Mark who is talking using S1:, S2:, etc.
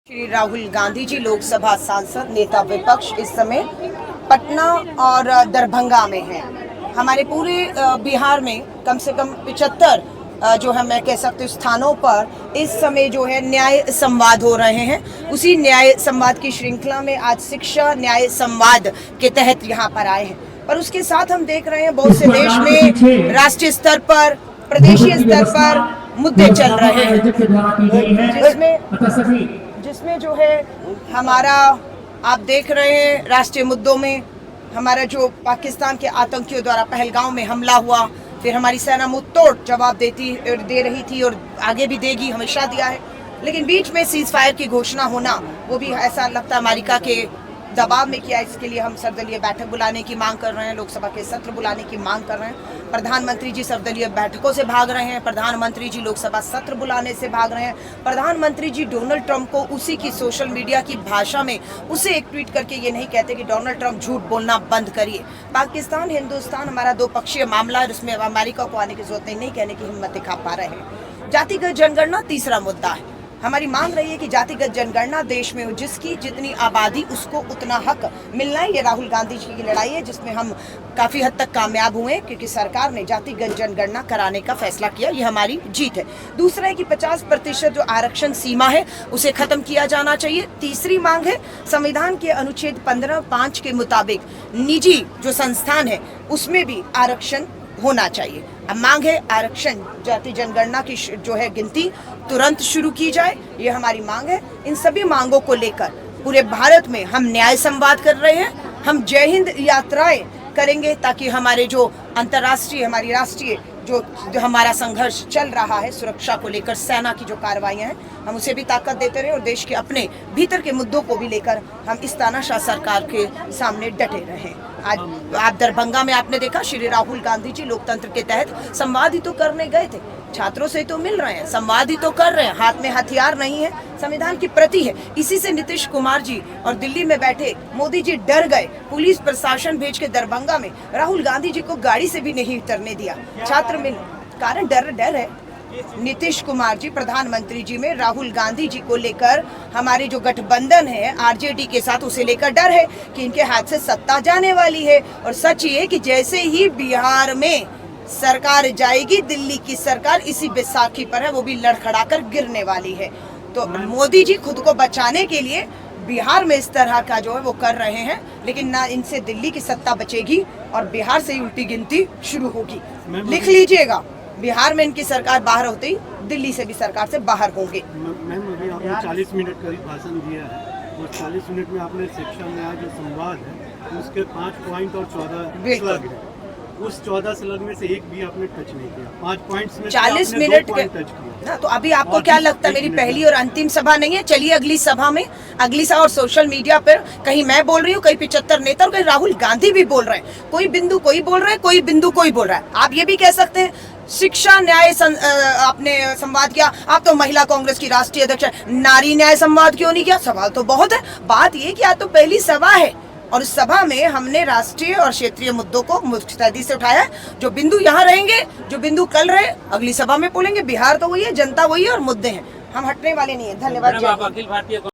S1: श्री राहुल गांधी जी लोकसभा सांसद नेता विपक्ष इस समय पटना और दरभंगा में हैं। हमारे पूरे बिहार में कम से कम 75 जो है मैं कह सकती हूँ स्थानों पर इस समय जो है न्याय संवाद हो रहे हैं। उसी न्याय संवाद की श्रृंखला में आज शिक्षा न्याय संवाद के तहत यहाँ पर आए हैं। पर उसके साथ हम देख रहे हैं बहुत से देश में राष्ट्रीय स्तर पर प्रदेशीय स्तर पर मुद्दे चल रहे हैं जिसमें जो है हमारा आप देख रहे हैं राष्ट्रीय मुद्दों में हमारा जो पाकिस्तान के आतंकियों द्वारा पहलगांव में हमला हुआ, फिर हमारी सेना मुंह तोड़ जवाब दे रही थी और आगे भी देगी, हमेशा दिया है। लेकिन बीच में सीज फायर की घोषणा होना वो भी ऐसा लगता है अमेरिका के दबाव में किया। इसके लिए हम सर्वदलीय बैठक बुलाने की मांग कर रहे हैं, लोकसभा के सत्र बुलाने की मांग कर रहे हैं। प्रधानमंत्री जी सर्वदलीय बैठकों से भाग रहे हैं, प्रधानमंत्री जी लोकसभा सत्र बुलाने से भाग रहे हैं। प्रधानमंत्री जी डोनाल्ड ट्रंप को उसी की सोशल मीडिया की भाषा में उसे एक ट्वीट करके ये नहीं कहते कि डोनाल्ड ट्रंप झूठ बोलना बंद करिए। पाकिस्तान हिंदुस्तान हमारा द्विपक्षीय मामला है, उसमें अमेरिका को आने की जरूरत नहीं कहने की हिम्मत दिखा पा रहे हैं। जातिगत जनगणना तीसरा मुद्दा है। हमारी मांग रही है कि जातिगत जनगणना देश में हो, जिसकी जितनी आबादी उसको उतना हक मिलना है। ये राहुल गांधी जी की लड़ाई है जिसमें हम काफी हद तक कामयाब हुए क्योंकि सरकार ने जातिगत जनगणना कराने का फैसला किया। ये हमारी जीत है। दूसरा है कि 50% जो आरक्षण सीमा है उसे खत्म किया जाना चाहिए। तीसरी मांग है संविधान के अनुच्छेद 15(5) के मुताबिक निजी जो संस्थान है उसमें भी आरक्षण होना चाहिए। अब मांग है आरक्षण जाति जनगणना की जो है गिनती तुरंत शुरू की जाए, ये हमारी मांग है। इन सभी मांगों को लेकर पूरे भारत में हम न्याय संवाद कर रहे हैं। हम जय हिंद यात्राएं करेंगे ताकि हमारे जो अंतर्राष्ट्रीय हमारी राष्ट्रीय जो हमारा संघर्ष चल रहा है सुरक्षा को लेकर, सेना की जो कार्रवाइयां हैं, हम उसे भी ताकत देते रहे और देश के अपने भीतर के मुद्दों को भी लेकर हम इस तानाशाह सरकार के सामने डटे रहें। आज आप दरभंगा में आपने देखा श्री राहुल गांधी जी लोकतंत्र के तहत संवाद ही तो करने गए थे, छात्रों से तो मिल रहे हैं, संवाद ही तो कर रहे हैं, हाथ में हथियार नहीं है, संविधान की प्रति है। इसी से नीतीश कुमार जी और दिल्ली में बैठे मोदी जी डर गए, पुलिस प्रशासन भेज के दरभंगा में राहुल गांधी जी को गाड़ी से भी नहीं उतरने दिया। छात्र मिल कारण डर है। नीतीश कुमार जी प्रधानमंत्री जी में राहुल गांधी जी को लेकर हमारी जो गठबंधन है आरजेडी के साथ उसे लेकर डर है कि इनके हाथ से सत्ता जाने वाली है। और सच ये कि जैसे ही बिहार में सरकार जाएगी, दिल्ली की सरकार इसी बैसाखी पर है, वो भी लड़खड़ाकर गिरने वाली है। तो मोदी जी खुद को बचाने के लिए बिहार में इस तरह का जो है वो कर रहे हैं, लेकिन ना इनसे दिल्ली की सत्ता बचेगी और बिहार से ही उल्टी गिनती शुरू होगी। लिख लीजिएगा, बिहार में इनकी सरकार बाहर होते ही दिल्ली से भी सरकार से बाहर होंगे।
S2: मैम अभी आपने 40 मिनट का भाषण दिया है और 40 मिनट में आपने शिक्षा न्याय जो संवाद है उसके 5 पॉइंट और 14 स्लग है, उस 14 स्लग में से एक भी आपने टच नहीं किया। 5 पॉइंट्स में
S1: 40 मिनट के ना, तो अभी आपको क्या लगता है मेरी पहली और अंतिम सभा नहीं है? चलिए अगली सभा में, अगली सभा और सोशल मीडिया पर कहीं मैं बोल रही हूँ, कहीं 75 नेता और कहीं राहुल गांधी भी बोल रहे हैं। कोई बिंदु कोई बोल रहा है, कोई बिंदु कोई बोल रहा है। आप ये भी कह सकते हैं शिक्षा न्याय आपने संवाद किया, आप तो महिला कांग्रेस की राष्ट्रीय अध्यक्ष, नारी न्याय संवाद क्यों नहीं किया? सवाल तो बहुत है। बात ये कि आज तो पहली सभा है और इस सभा में हमने राष्ट्रीय और क्षेत्रीय मुद्दों को मुस्तैदी से उठाया। जो बिंदु यहाँ रहेंगे, जो बिंदु कल रहे, अगली सभा में बोलेंगे। बिहार तो वही है, जनता वही है और मुद्दे हैं, हम हटने वाले नहीं है। धन्यवाद।